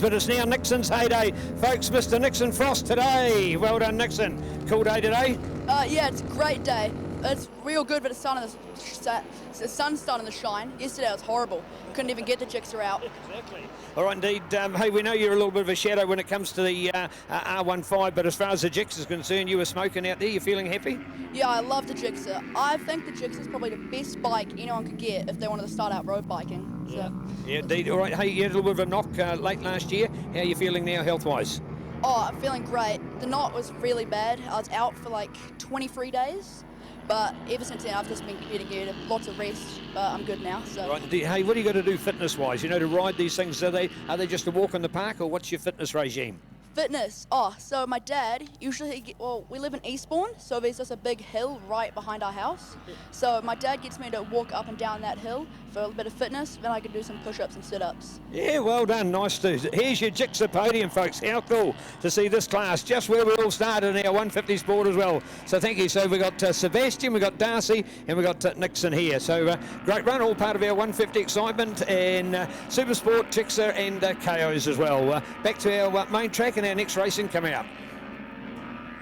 But it's now Nixon's heyday, folks. Mr. Nixon Frost today. Well done, Nixon. Cool day today? Yeah, it's a great day. It's real good, but the sun's starting to shine. Yesterday it was horrible. Couldn't even get the Gicsa out. Exactly. All right, indeed. Hey, we know you're a little bit of a shadow when it comes to the R15, but as far as the Gicsa is concerned, you were smoking out there. You feeling happy? Yeah, I love the Gicsa. I think the Gicsa is probably the best bike anyone could get if they wanted to start out road biking. So. Yeah, indeed. All right. Hey, you had a little bit of a knock late last year. How are you feeling now, health-wise? Oh, I'm feeling great. The knot was really bad. I was out for like 23 days. But ever since then, I've just been getting lots of rest, but I'm good now. So. Right, indeed. Hey, what do you got to do fitness-wise? You know, to ride these things, are they just a walk in the park, or what's your fitness regime? Fitness. Oh, so my dad usually, we live in Eastbourne, so there's just a big hill right behind our house. So my dad gets me to walk up and down that hill for a bit of fitness, then I can do some push-ups and sit-ups. Yeah, well done. Nice to. Here's your Gicsa podium, folks. How cool to see this class, just where we all started in our 150 sport as well. So thank you. So we've got Sebastian, we've got Darcy, and we've got Nixon here. So great run, all part of our 150 excitement, and Super Sport, Gicsa, and KOs as well. Back to our main track and our next racing coming up.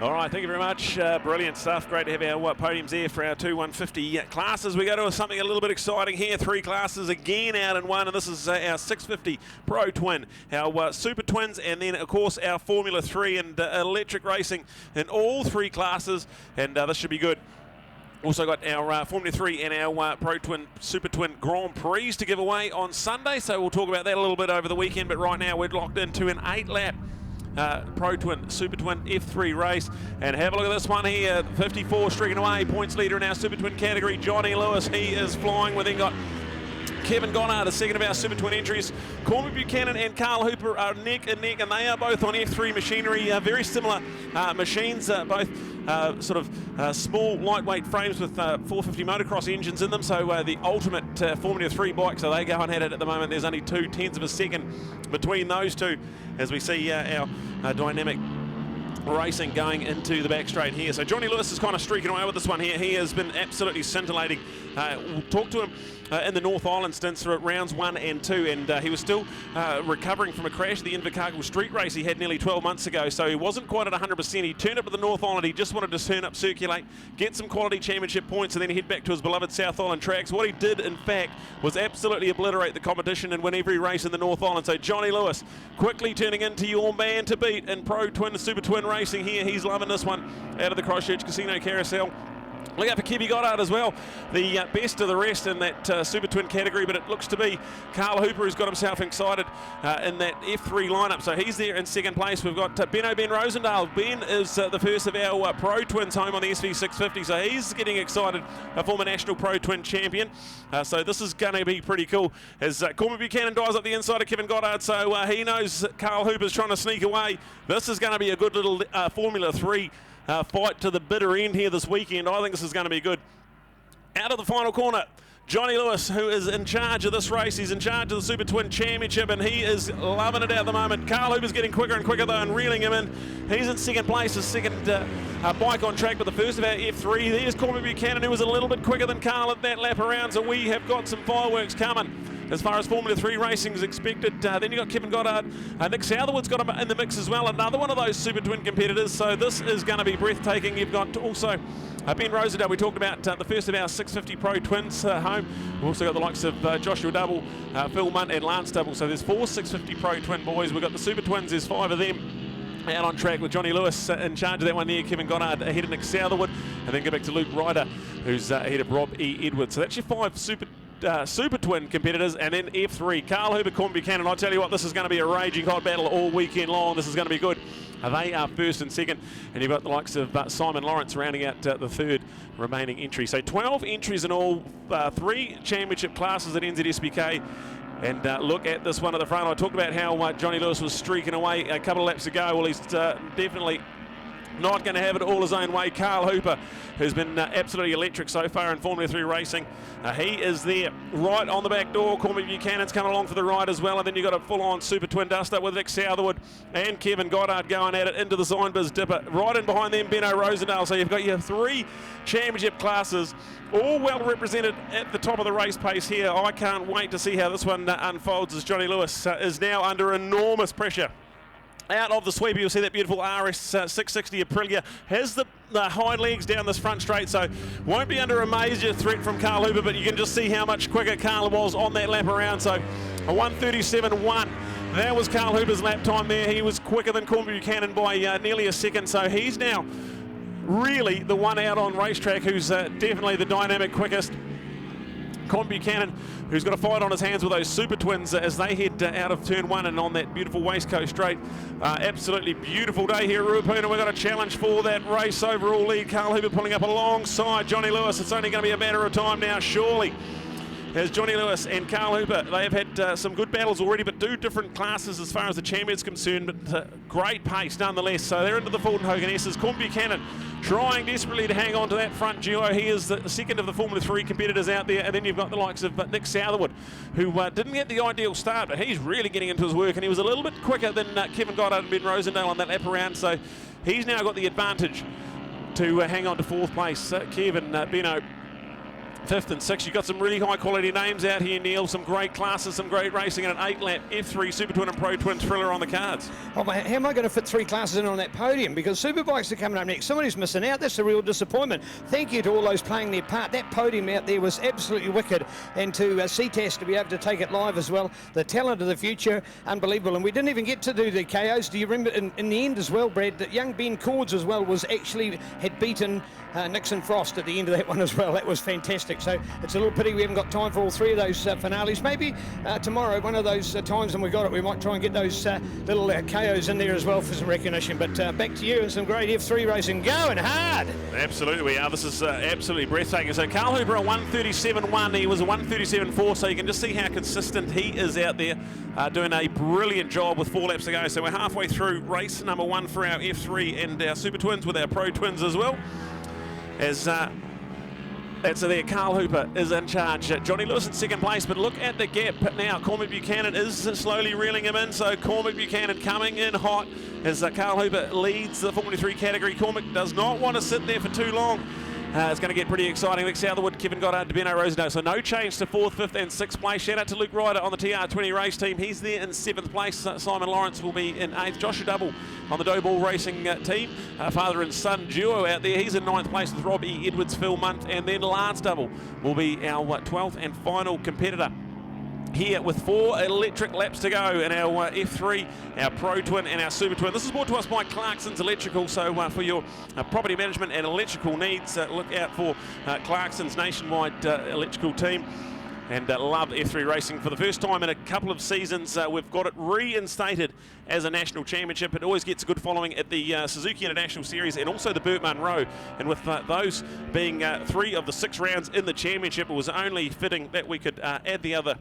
All right, thank you very much. Brilliant stuff. Great to have our podiums there for our two 150 classes. We go to something a little bit exciting here. Three classes again out in one, and this is our 650 Pro Twin, our Super Twins, and then, of course, our Formula 3 and electric racing in all three classes, and this should be good. Also got our Formula 3 and our Pro Twin, Super Twin Grand Prix to give away on Sunday, so we'll talk about that a little bit over the weekend, but right now we're locked into an 8-lap Pro Twin, Super Twin F3 race. And have a look at this one here, 54 streaking away, points leader in our Super Twin category, Johnny Lewis. He is flying. We then got Kevin Goddard, the second of our Super Twin entries. Cormac Buchanan and Carl Hooper are neck and neck, and they are both on F3 machinery, very similar machines, both sort of small, lightweight frames with 450 motocross engines in them, so the ultimate Formula 3 bike, so they go on at it at the moment. There's only 0.2 of a second between those two as we see our dynamic racing going into the back straight here. So Johnny Lewis is kind of streaking away with this one here. He has been absolutely scintillating. We'll talk to him in the North Island stints through rounds 1 and 2, and he was still recovering from a crash at the Invercargill street race he had nearly 12 months ago, so he wasn't quite at 100%. He turned up at the North Island. He just wanted to turn up, circulate, get some quality championship points, and then head back to his beloved South Island tracks. What he did, in fact, was absolutely obliterate the competition and win every race in the North Island. So Johnny Lewis quickly turning into your man to beat in Pro Twin, Super Twin racing here. He's loving this one out of the Christchurch Casino Carousel. Look out for Kevin Goddard as well, the best of the rest in that Super Twin category, but it looks to be Carl Hooper who's got himself excited in that F3 lineup, so he's there in second place. We've got Ben Rosendale. Ben is the first of our Pro Twins home on the SV650, so he's getting excited, a former national Pro Twin champion, so this is going to be pretty cool as Cormac Buchanan dives up the inside of Kevin Goddard, so he knows Carl Hooper's trying to sneak away. This is going to be a good little Formula 3 fight to the bitter end here this weekend. I think this is going to be good. Out of the final corner, Johnny Lewis, who is in charge of this race. He's in charge of the Super Twin Championship, and he is loving it at the moment. Carl Hooper's getting quicker and quicker, though, and reeling him in. He's in second place, his second bike on track, but the first of our F3. There's Cormac Buchanan, who was a little bit quicker than Carl at that lap around, so we have got some fireworks coming as far as Formula 3 racing is expected. Then you've got Kevin Goddard. Nick Southerwood's got him in the mix as well, another one of those Super Twin competitors, so this is going to be breathtaking. You've got also Ben Rosendale. We talked about the first of our 650 Pro Twins home. We've also got the likes of Joshua Double, Phil Munt and Lance Double, so there's 4 650 Pro Twin boys. We've got the Super Twins, there's 5 of them out on track with Johnny Lewis in charge of that one there, Kevin Goddard ahead of Nick Southerwood, and then go back to Luke Ryder, who's ahead of Rob E. Edwards. So that's your 5 Super Twin competitors, and then F3, Carl Hooper, Cormac Buchanan. I tell you what, this is going to be a raging hot battle all weekend long. This is going to be good. They are first and second, and you've got the likes of Simon Lawrence rounding out the third remaining entry. So 12 entries in all, 3 championship classes at NZSBK. And look at this one at the front. I talked about how Johnny Lewis was streaking away a couple of laps ago. Well, he's definitely Not going to have it all his own way. Carl Hooper, who's been absolutely electric so far in Formula 3 racing. He is there right on the back door. Cormac Buchanan's coming along for the ride as well. And then you've got a full-on Super Twin Duster with Nick Southwood and Kevin Goddard going at it into the Zignbiz Dipper. Right in behind them, Benno Rosendale. So you've got your 3 championship classes, all well represented at the top of the race pace here. I can't wait to see how this one unfolds, as Johnny Lewis is now under enormous pressure. Out of the sweeper, you'll see that beautiful RS 660 Aprilia has the hind legs down this front straight, so won't be under a major threat from Carl Hooper, but you can just see how much quicker Carl was on that lap around. So a 1:37.1. That was Carl Hooper's lap time there. He was quicker than Cormac Buchanan by nearly a second, so he's now really the one out on racetrack who's definitely the dynamic quickest. Cormac Buchanan, who's got a fight on his hands with those Super Twins as they head out of turn 1 and on that beautiful West Coast straight. Absolutely beautiful day here at Ruapuna. We've got a challenge for that race overall lead. Carl Hooper pulling up alongside Johnny Lewis. It's only going to be a matter of time now, surely. As Johnny Lewis and Carl Hooper, they have had some good battles already, but 2 different classes as far as the champion's concerned, but great pace nonetheless. So they're into the Fulton Hogan S's. Cormac Buchanan trying desperately to hang on to that front duo. He is the second of the Formula 3 competitors out there, and then you've got the likes of Nick Southwood, who didn't get the ideal start, but he's really getting into his work, and he was a little bit quicker than Kevin Goddard and Ben Rosendale on that lap around, so he's now got the advantage to hang on to 4th place. Kevin, Benno, 5th and 6th. You've got some really high quality names out here, Neil. Some great classes, some great racing, and an 8-lap F3 Super Twin and Pro Twin thriller on the cards. Oh, how am I going to fit 3 classes in on that podium? Because Superbikes are coming up next. Somebody's missing out. That's a real disappointment. Thank you to all those playing their part. That podium out there was absolutely wicked. And to Ctas to be able to take it live as well. The talent of the future, unbelievable. And we didn't even get to do the KOs. Do you remember in the end as well, Brad, that young Ben Cords as well was actually had beaten Nixon Frost at the end of that one as well. That was fantastic. So it's a little pity we haven't got time for all 3 of those finales. Maybe tomorrow, one of those times when we got it, we might try and get those little KOs in there as well for some recognition. But back to you and some great F3 racing. Going hard. Absolutely we are. This is absolutely breathtaking. So Carl Hooper a 1:37.1. He was a 1:37.4, so you can just see how consistent he is out there, doing a brilliant job with 4 laps to go. So we're halfway through race number 1 for our F3 and our Super Twins with our Pro Twins as well. As that's there, Carl Hooper is in charge. Johnny Lewis in 2nd place, but look at the gap now. Cormac Buchanan is slowly reeling him in, so Cormac Buchanan coming in hot as Carl Hooper leads the Formula 3 category. Cormac does not want to sit there for too long. It's going to get pretty exciting. Nick Southwood, Kevin Goddard, Benno Rosendale. So no change to 4th, 5th and 6th place. Shout out to Luke Ryder on the TR20 race team. He's there in 7th place. Simon Lawrence will be in 8th. Joshua Double on the Doughball Racing team. Father and son duo out there. He's in 9th place with Rob E. Edwards, Phil Munt. And then Lance Double will be our 12th and final competitor here with 4 electric laps to go in our F3, our Pro Twin and our Super Twin. This is brought to us by Clarkson's Electrical, so for your property management and electrical needs, look out for Clarkson's nationwide electrical team. And love F3 racing. For the first time in a couple of seasons, we've got it reinstated as a national championship. It always gets a good following at the Suzuki International Series and also the Burt Munro. And with those being 3 of the 6 rounds in the championship, it was only fitting that we could add the other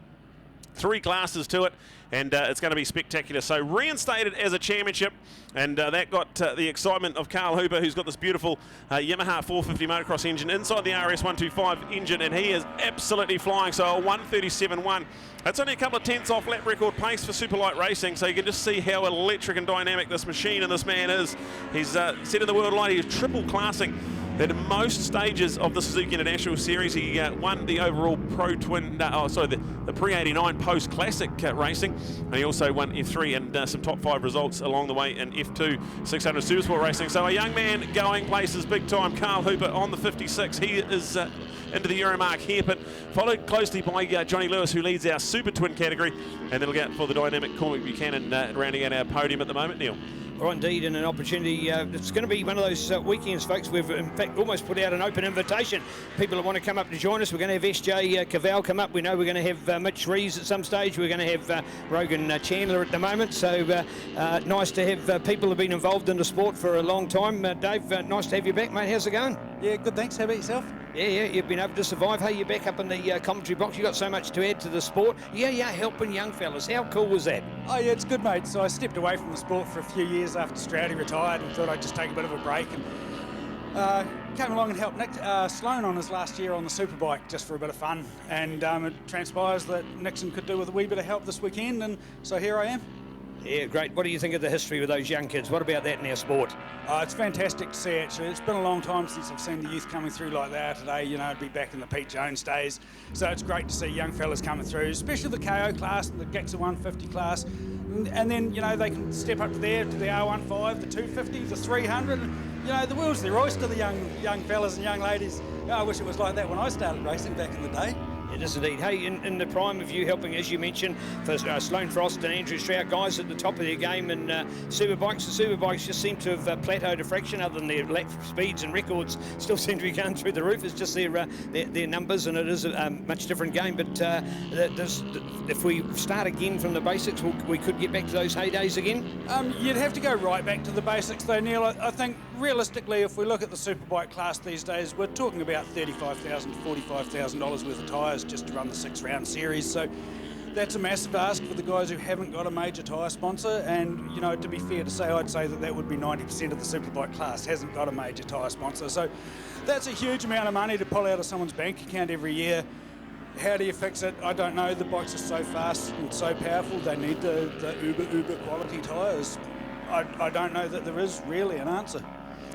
3 classes to it, and it's going to be spectacular. So reinstated as a championship, and that got the excitement of Carl Hooper, who's got this beautiful Yamaha 450 motocross engine inside the RS125 engine, and he is absolutely flying. So a 1:37.1. That's only a couple of tenths off lap record pace for Superlight Racing, so you can just see how electric and dynamic this machine and this man is. He's set in the world light. He's triple classing at most stages of the Suzuki International Series. He won the overall Pro Twin, the Pre-89 Post Classic racing, and he also won F3 and some top 5 results along the way in F2 600 Supersport racing. So a young man going places big time. Carl Hooper on the 56. He is into the Euromark hairpin, followed closely by Johnny Lewis, who leads our Super Twin category, and then we'll get for the dynamic Cormac Buchanan rounding out our podium at the moment, Neil. Well, indeed, and an opportunity. It's going to be one of those weekends, folks. We've, in fact, almost put out an open invitation. People that want to come up to join us. We're going to have SJ Cavell come up. We know we're going to have Mitch Rees at some stage. We're going to have Rogan Chandler at the moment. So nice to have people who have been involved in the sport for a long time. Dave, nice to have you back, mate. How's it going? Yeah, good, thanks. How about yourself? Yeah, you've been able to survive. Hey, you're back up in the commentary box. You've got so much to add to the sport. Yeah, helping young fellas. How cool was that? Oh, yeah, it's good, mate. So I stepped away from the sport for a few years after Stroudy retired and thought I'd just take a bit of a break. And came along and helped Nick Sloan on his last year on the superbike just for a bit of fun. And it transpires that Nixon could do with a wee bit of help this weekend, and so here I am. Yeah, great. What do you think of the history with those young kids? What about that in our sport? It's fantastic to see, actually. It's been a long time since I've seen the youth coming through like they are today. You know, it'd be back in the Pete Jones days. So it's great to see young fellas coming through, especially the KO class and the Gxa 150 class. And then, you know, they can step up to the R15, the 250, the 300. And, you know, the world's their oyster, the young fellas and young ladies. I wish it was like that when I started racing back in the day. It is indeed. Hey, in the prime of you helping, as you mentioned, for Sloane Frost and Andrew Strout, guys at the top of their game in superbikes. The superbikes just seem to have plateaued a fraction, other than their lap speeds and records still seem to be going through the roof. It's just their numbers, and it is a much different game. But if we start again from the basics, we could get back to those heydays again. You'd have to go right back to the basics, though, Neil. I think realistically, if we look at the superbike class these days, we're talking about $35,000 to $45,000 worth of tyres just to run the 6-round series. So that's a massive ask for the guys who haven't got a major tyre sponsor. And, you know, to be fair to say, I'd say that would be 90% of the superbike class hasn't got a major tyre sponsor. So that's a huge amount of money to pull out of someone's bank account every year. How do you fix it? I don't know. The bikes are so fast and so powerful. They need the uber quality tyres. I don't know that there is really an answer.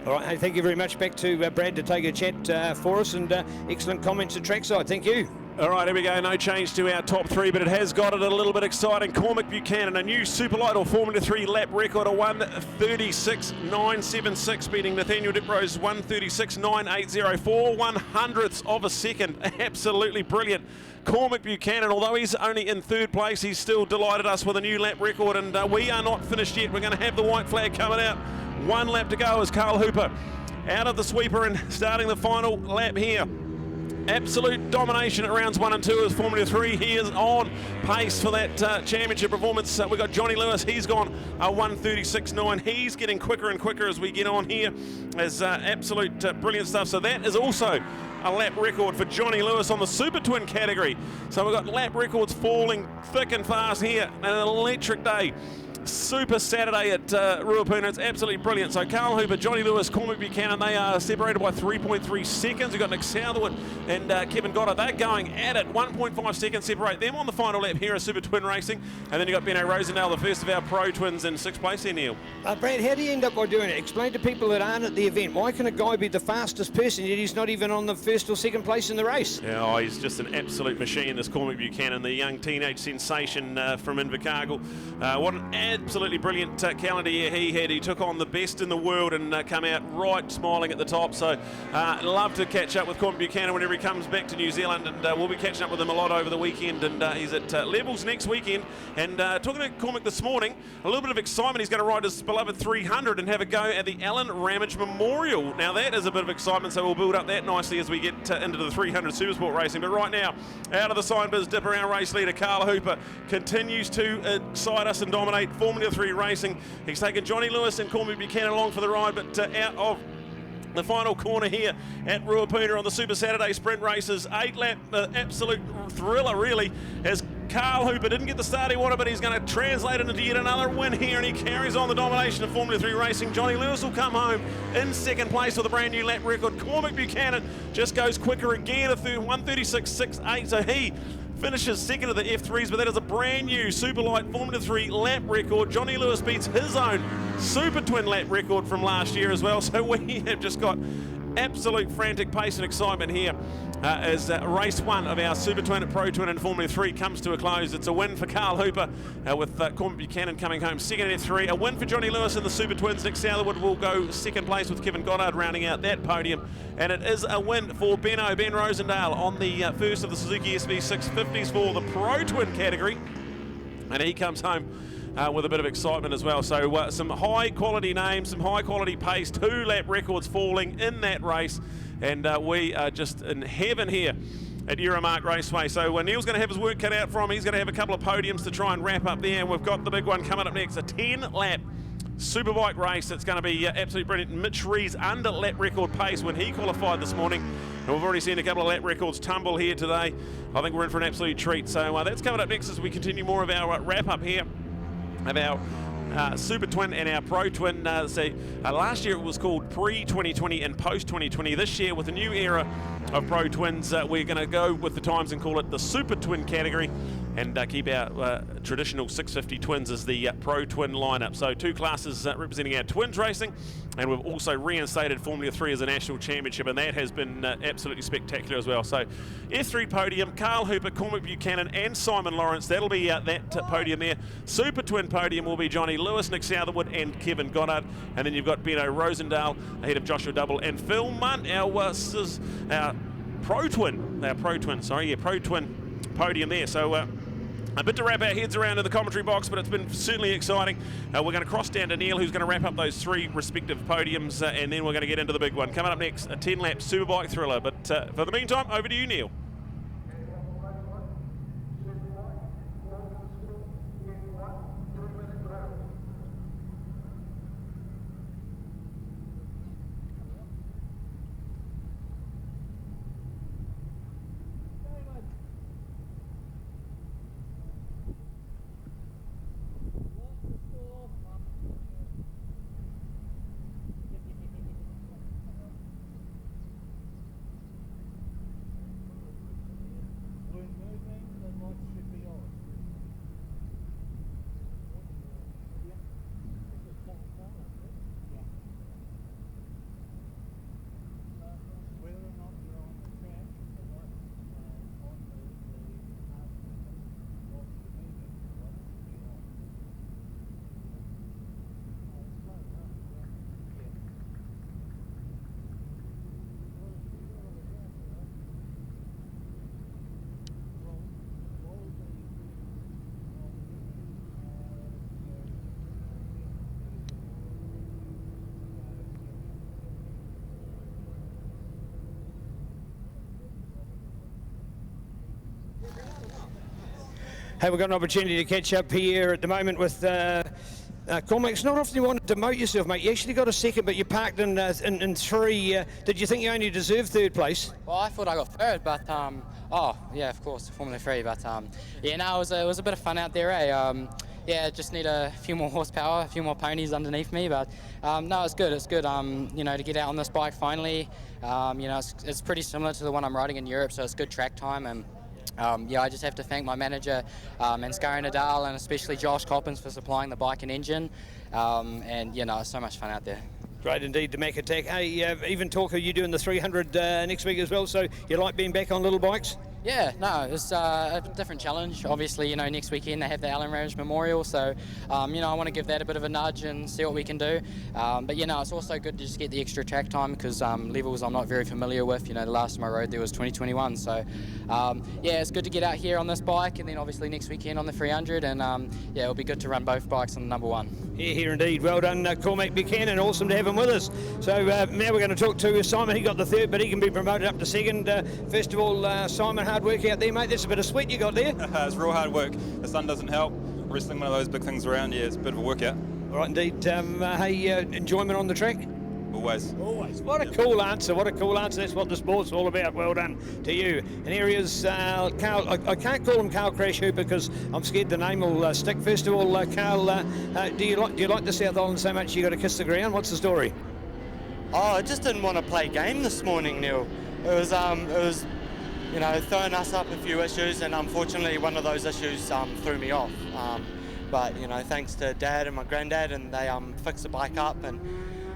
All right, hey, thank you very much. Back to Brad to take a chat for us, and excellent comments at trackside. Thank you. All right, here we go. No change to our top three, but it has got it a little bit exciting. Cormac Buchanan, a new Superlight or Formula 3 lap record of 1:36.976, beating Nathaniel Dipro's 1:36.9804, 1/100th of a second. Absolutely brilliant. Cormac Buchanan, although he's only in third place, he's still delighted us with a new lap record, and we are not finished yet. We're going to have the white flag coming out. One lap to go as Carl Hooper out of the sweeper and starting the final lap here. Absolute domination at rounds 1 and 2 as Formula 3. He is on pace for that championship performance. We've got Johnny Lewis. He's gone 1:36.9. He's getting quicker and quicker as we get on here. As absolute brilliant stuff. So that is also a lap record for Johnny Lewis on the Super Twin category. So we've got lap records falling thick and fast here. An electric day. Super Saturday at Ruapuna. It's absolutely brilliant. So Carl Hooper, Johnny Lewis, Cormac Buchanan, they are separated by 3.3 seconds. We've got Nick Southwood and Kevin Goddard. They're going at it. 1.5 seconds separate them on the final lap here at Super Twin Racing. And then you've got Benno Rosendale, the first of our Pro Twins, in 6th place here, Neil. Brad, how do you end up by doing it? Explain to people that aren't at the event. Why can a guy be the fastest person, yet he's not even on the 1st or 2nd place in the race? Yeah, he's just an absolute machine, this Cormac Buchanan, the young teenage sensation from Invercargill. What an absolutely brilliant calendar year he had. He took on the best in the world and come out right smiling at the top. So love to catch up with Cormac Buchanan whenever he comes back to New Zealand, and we'll be catching up with him a lot over the weekend, and he's at Levels next weekend. And talking to Cormac this morning, a little bit of excitement. He's going to ride his beloved 300 and have a go at the Alan Ramage Memorial. Now that is a bit of excitement, so we'll build up that nicely as we get into the 300 Supersport racing. But right now, out of the sign biz dipper, our race leader Carl Hooper continues to excite us and dominate Formula 3 racing. He's taken Johnny Lewis and Cormac Buchanan along for the ride, but out of the final corner here at Ruapuna on the Super Saturday Sprint Races, 8-lap absolute thriller really, as Carl Hooper didn't get the start he wanted, but he's going to translate it into yet another win here, and he carries on the domination of Formula 3 racing. Johnny Lewis will come home in 2nd place with a brand new lap record. Cormac Buchanan just goes quicker again, 1:36.68, so he finishes 2nd of the F3s, but that is a brand new Superlight Formula 3 lap record. Johnny Lewis beats his own Super Twin lap record from last year as well. So we have just got absolute frantic pace and excitement here as race 1 of our Super Twin, Pro Twin and Formula 3 comes to a close. It's a win for Carl Hooper with Cormac Buchanan coming home 2nd at F3. A win for Johnny Lewis in the Super Twins. Nick Southwood will go 2nd place with Kevin Goddard rounding out that podium. And it is a win for Ben Rosendale on the first of the Suzuki SV650s for the Pro Twin category. And he comes home with a bit of excitement as well. So some high quality names, some high quality pace, 2 lap records falling in that race. And we are just in heaven here at Euromark Raceway. So Neil's going to have his work cut out for him. He's going to have a couple of podiums to try and wrap up there. And we've got the big one coming up next, a 10 lap Superbike race. It's going to be absolutely brilliant. Mitch Ree's under lap record pace when he qualified this morning. And we've already seen a couple of lap records tumble here today. I think we're in for an absolute treat. So that's coming up next as we continue more of our wrap-up here of our Super Twin and our Pro Twin. Last year it was called pre-2020 and post-2020. This year, with the new era of Pro Twins, we're going to go with the times and call it the Super Twin category, and keep our traditional 650 twins as the Pro Twin lineup. So 2 classes representing our twins racing, and we've also reinstated Formula 3 as a national championship, and that has been absolutely spectacular as well. So F3 podium, Carl Hooper, Cormac Buchanan and Simon Lawrence. That'll be that podium there. Super Twin podium will be Johnny Lewis, Nick Southerwood and Kevin Goddard. And then you've got Benno Rosendale ahead of Joshua Double and Phil Munt, our Pro Twin podium there. So a bit to wrap our heads around in the commentary box, but it's been certainly exciting. We're going to cross down to Neil, who's going to wrap up those 3 respective podiums, and then we're going to get into the big one. Coming up next, a 10-lap Superbike thriller. But for the meantime, over to you, Neil. Hey, we've got an opportunity to catch up here at the moment with Cormac. It's not often you want to demote yourself, mate. You actually got a second, but you parked in 3. Did you think you only deserved 3rd place? Well, I thought I got 3rd, but oh yeah, of course, Formula 3. But yeah, no, it was a bit of fun out there, eh? Yeah, just need a few more horsepower, a few more ponies underneath me, but no, it's good. It's good. You know, to get out on this bike finally. You know, it's pretty similar to the one I'm riding in Europe, so it's good track time. And yeah, I just have to thank my manager and Scary Nadal, and especially Josh Coppins for supplying the bike and engine. And you know, it's so much fun out there. Great indeed, the Mac Attack. Hey, even talk, are you doing the 300 next week as well? So you like being back on little bikes? Yeah, no, it's a different challenge. Obviously, you know, next weekend they have the Allen Ramage Memorial, so, you know, I want to give that a bit of a nudge and see what we can do. But, you know, it's also good to just get the extra track time because levels I'm not very familiar with. You know, the last time I rode there was 2021. So, yeah, it's good to get out here on this bike, and then obviously next weekend on the 300. And, yeah, it'll be good to run both bikes on the number 1. Yeah, here indeed. Well done, Cormac Buchanan. Awesome to have him with us. So now we're going to talk to Simon. He got the 3rd, but he can be promoted up to 2nd. First of all, Simon, hard work out there, mate. That's a bit of sweat you got there. It's real hard work. The sun doesn't help. Wrestling, one of those big things around, yeah, it's a bit of a workout. All right, indeed. Hey, enjoyment on the track? Always. Always. What a cool answer. What a cool answer. That's what the sport's all about. Well done to you. And here he is, Carl. I can't call him Carl Crash Hooper because I'm scared the name will stick. First of all, Carl, do you like the South Island so much you got to kiss the ground? What's the story? Oh, I just didn't want to play game this morning, Neil. It was, you know, throwing us up a few issues, and unfortunately one of those issues threw me off. But, you know, thanks to Dad and my granddad, and they fixed the bike up and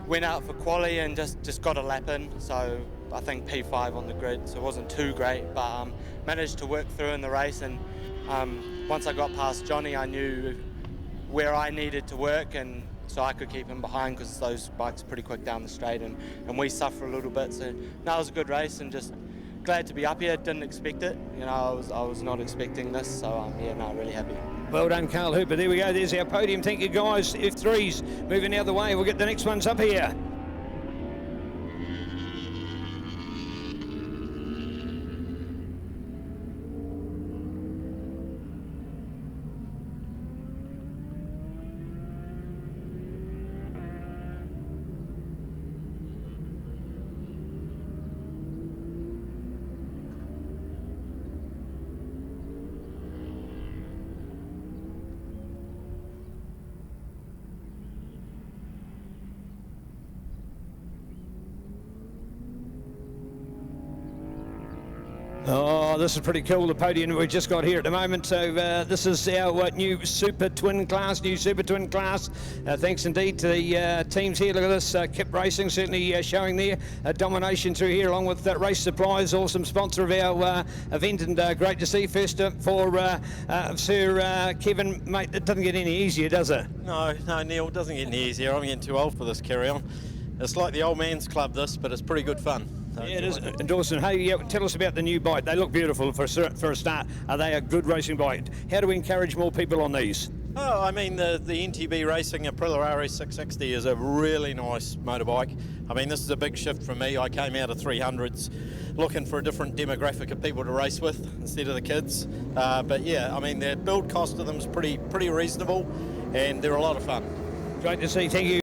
went out for quali and just got a lap in. So I think P5 on the grid, so it wasn't too great, but managed to work through in the race. And once I got past Johnny, I knew where I needed to work, and so I could keep him behind because those bikes are pretty quick down the straight, and we suffer a little bit. So no, it was a good race, and just glad to be up here. Didn't expect it, you know, I was not expecting this, so yeah, no, really happy. Well done, Carl Hooper. There we go. There's our podium. Thank you, guys. F3s moving out of the way. We'll get the next ones up here. Oh, this is pretty cool, the podium we've just got here at the moment. So this is our new Super Twin class. Thanks indeed to the teams here. Look at this, Kip Racing certainly showing their domination through here, along with Race Supplies, awesome sponsor of our event, and great to see. First for Sir Kevin, mate, it doesn't get any easier, does it? No, Neil, it doesn't get any easier. I'm getting too old for this carry-on. It's like the old man's club, this, but it's pretty good fun. So yeah, it is. And Dawson, hey, tell us about the new bike. They look beautiful for a start. Are they a good racing bike? How do we encourage more people on these? Oh, I mean, the NTB Racing Aprilia RS660 is a really nice motorbike. I mean, this is a big shift for me. I came out of 300s looking for a different demographic of people to race with instead of the kids. But yeah, I mean, the build cost of them is pretty reasonable, and they're a lot of fun. Great to see. Thank you.